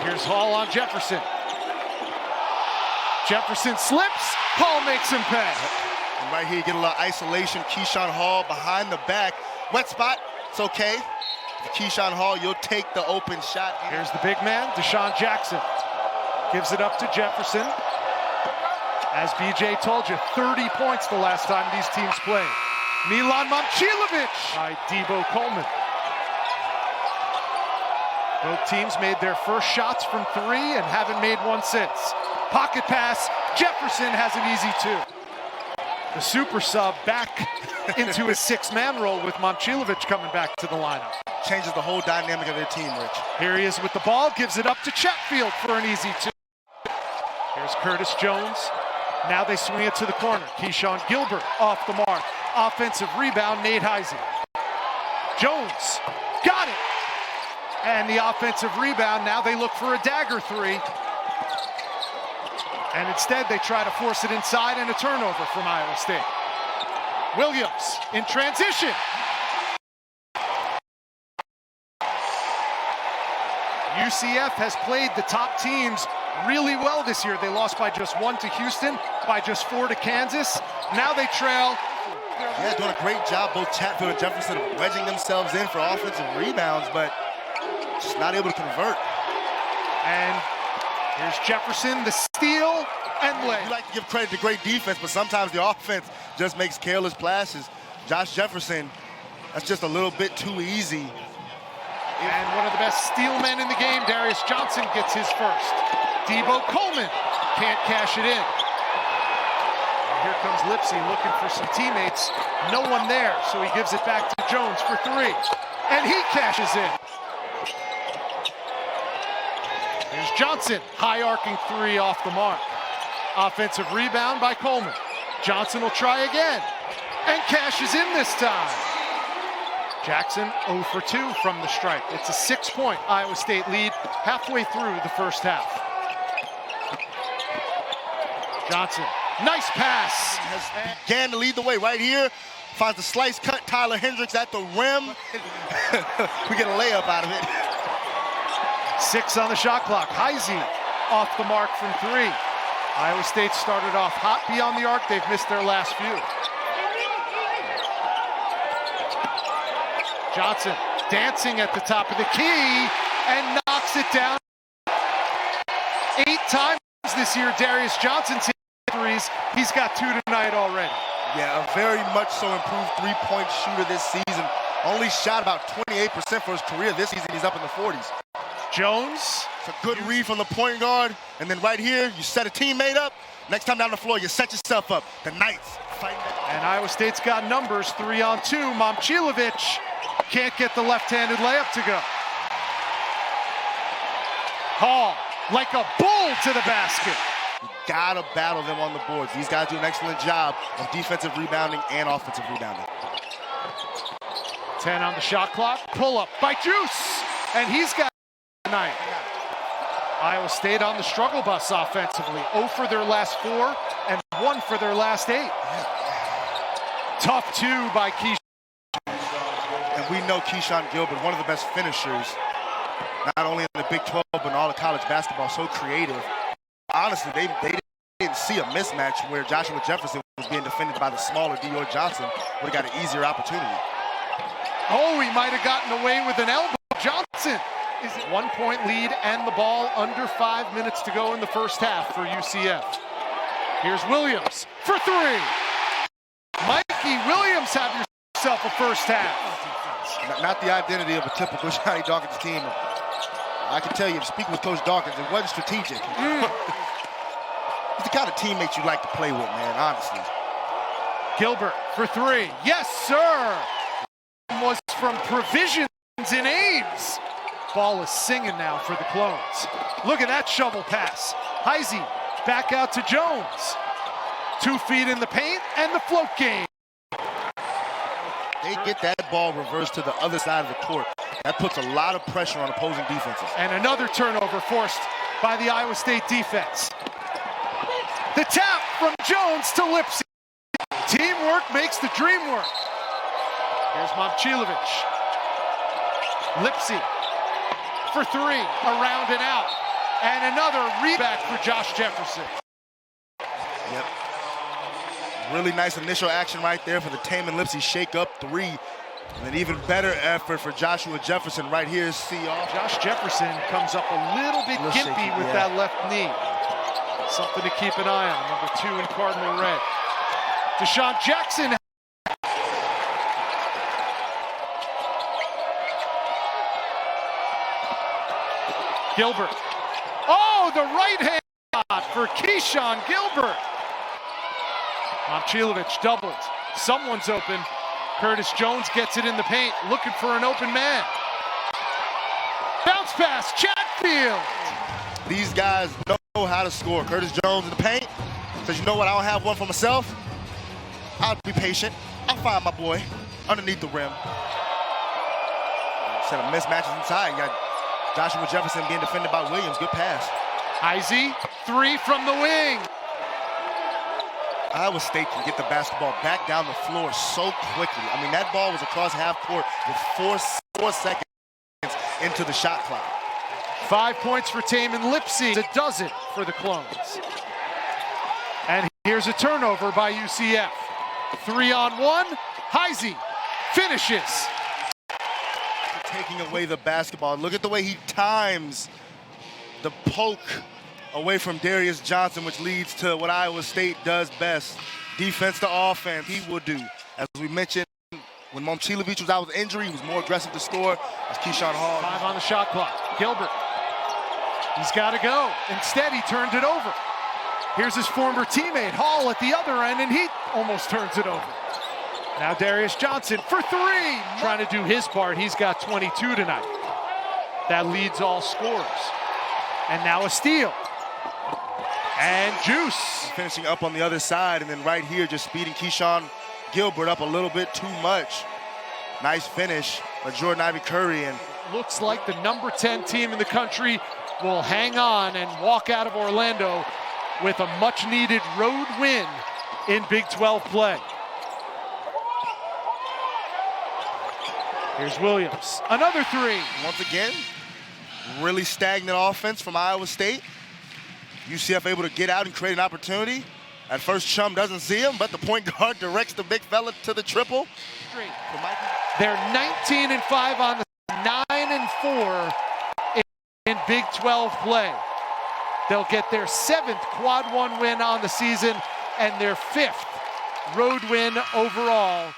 Here's Hall on Jefferson. Jefferson slips, Hall makes him pay. And right here, you get a little isolation. Keyshawn Hall behind the back. Wet spot, it's okay. Keyshawn Hall, you'll take the open shot. Here's the big man, Deshaun Jackson. Gives it up to Jefferson. As BJ told you, 30 points the last time these teams played. Milan Momcilovic by Debo Coleman. Both teams made their first shots from three and haven't made one since. Pocket pass, Jefferson has an easy two. The super sub back into his six-man role with Momcilovic coming back to the lineup. Changes the whole dynamic of their team, Rich. Here he is with the ball, gives it up to Chatfield for an easy two. Here's Curtis Jones. Now they swing it to the corner. Keyshawn Gilbert off the mark. Offensive rebound, Nate Heisey. Jones, got it! And the offensive rebound, now they look for a dagger three. And instead, they try to force it inside and a turnover from Iowa State. Williams in transition. UCF has played the top teams really well this year. They lost by just 1 to Houston, by just 4 to Kansas. Now they trail. Yeah, doing a great job, both Chatfield and Jefferson, wedging themselves in for offensive rebounds, but just not able to convert. And here's Jefferson, the steal and lay. You like to give credit to great defense, but sometimes the offense just makes careless passes. Josh Jefferson, that's just a little bit too easy. And one of the best steal men in the game, Darius Johnson, gets his first. Debo Coleman can't cash it in. And here comes Lipsy looking for some teammates. No one there, so he gives it back to Jones for three. And he cashes in. Here's Johnson, high arcing three off the mark. Offensive rebound by Coleman. Johnson will try again and cashes in this time. Jackson 0 for 2 from the stripe. It's a 6-point Iowa State lead halfway through the first half. Johnson, nice pass. Began to lead the way right here. Finds the slice cut, Tyler Hendricks at the rim. We get a layup out of it. 6 on the shot clock. Heisey off the mark from three. Iowa State started off hot beyond the arc. They've missed their last few. Johnson dancing at the top of the key and knocks it down. 8 times this year, Darius Johnson's hit threes. He's got 2 tonight already. Yeah, a very much so improved three-point shooter this season. Only shot about 28% for his career this season. He's up in the 40s. Jones. It's a good read from the point guard. And then right here, you set a teammate up. Next time down the floor, you set yourself up. The Knights fighting. And Iowa State's got numbers, 3-on-2. Momcilovic can't get the left-handed layup to go. Hall, like a bull to the basket. You gotta battle them on the boards. These guys do an excellent job of defensive rebounding and offensive rebounding. 10 on the shot clock. Pull up by Juice. And he's got tonight. Iowa State on the struggle bus offensively. 0 for their last 4 and 1 for their last 8. Tough 2 by Keyshawn. And we know Keyshawn Gilbert, one of the best finishers, not only in the Big 12, but in all of college basketball, so creative. Honestly, they didn't see a mismatch where Joshua Jefferson was being defended by the smaller Dior Johnson. Would have got an easier opportunity. Oh, he might have gotten away with an elbow. Johnson is 1-point lead and the ball under 5 minutes to go in the first half for UCF. Here's Williams for three. Mikey Williams, have yourself a first half. Not the identity of a typical Johnny Dawkins team. I can tell you, speaking with Coach Dawkins, it wasn't strategic. He's the kind of teammate you like to play with, man, honestly. Gilbert for three. Yes, sir. Was from Provisions in Ames. Ball is singing now for the Clones. Look at that shovel pass. Heisey back out to Jones. 2 feet in the paint and the float game. They get that ball reversed to the other side of the court. That puts a lot of pressure on opposing defenses. And another turnover forced by the Iowa State defense. The tap from Jones to Lipsy. Teamwork makes the dream work. Here's Momcilovic. Lipsy for three, around and out. And another reback for Josh Jefferson. Yep. Really nice initial action right there for the Taman Lipsey shake-up 3. And an even better effort for Joshua Jefferson right here. See off. Josh Jefferson comes up a little bit gimpy with that left knee. Something to keep an eye on. Number 2 in Cardinal red. Deshaun Jackson. Gilbert. Oh, the right hand shot for Keyshawn Gilbert. Momcilovic doubled. Someone's open. Curtis Jones gets it in the paint, looking for an open man. Bounce pass, Chatfield. These guys know how to score. Curtis Jones in the paint says, you know what, I don't have one for myself. I'll be patient. I'll find my boy underneath the rim. Set of mismatches inside. You got Joshua Jefferson being defended by Williams. Good pass. Izzy, 3 from the wing. Iowa State can get the basketball back down the floor so quickly. I mean, that ball was across half court with 4 seconds into the shot clock. 5 points for Taman Lipsey. It does it for the Clones. And here's a turnover by UCF. 3-on-1. Heisey finishes. Taking away the basketball. Look at the way he times the poke away from Darius Johnson, which leads to what Iowa State does best. Defense to offense, he will do. As we mentioned, when Momcilovic was out with injury, he was more aggressive to score. As Keyshawn Hall. 5 on the shot clock. Gilbert. He's got to go. Instead, he turned it over. Here's his former teammate, Hall, at the other end, and he almost turns it over. Now Darius Johnson for 3. Trying to do his part. He's got 22 tonight. That leads all scorers. And now a steal. And Juice. Finishing up on the other side, and then right here just speeding Keyshawn Gilbert up a little bit too much. Nice finish by Jordan Ivy Curry. And looks like the number 10 team in the country will hang on and walk out of Orlando with a much-needed road win in Big 12 play. Here's Williams. Another 3. Once again, really stagnant offense from Iowa State. UCF able to get out and create an opportunity. At first, Chum doesn't see him, but the point guard directs the big fella to the triple. They're 19-5 on the 9-4 in Big 12 play. They'll get their 7th Quad 1 win on the season and their 5th road win overall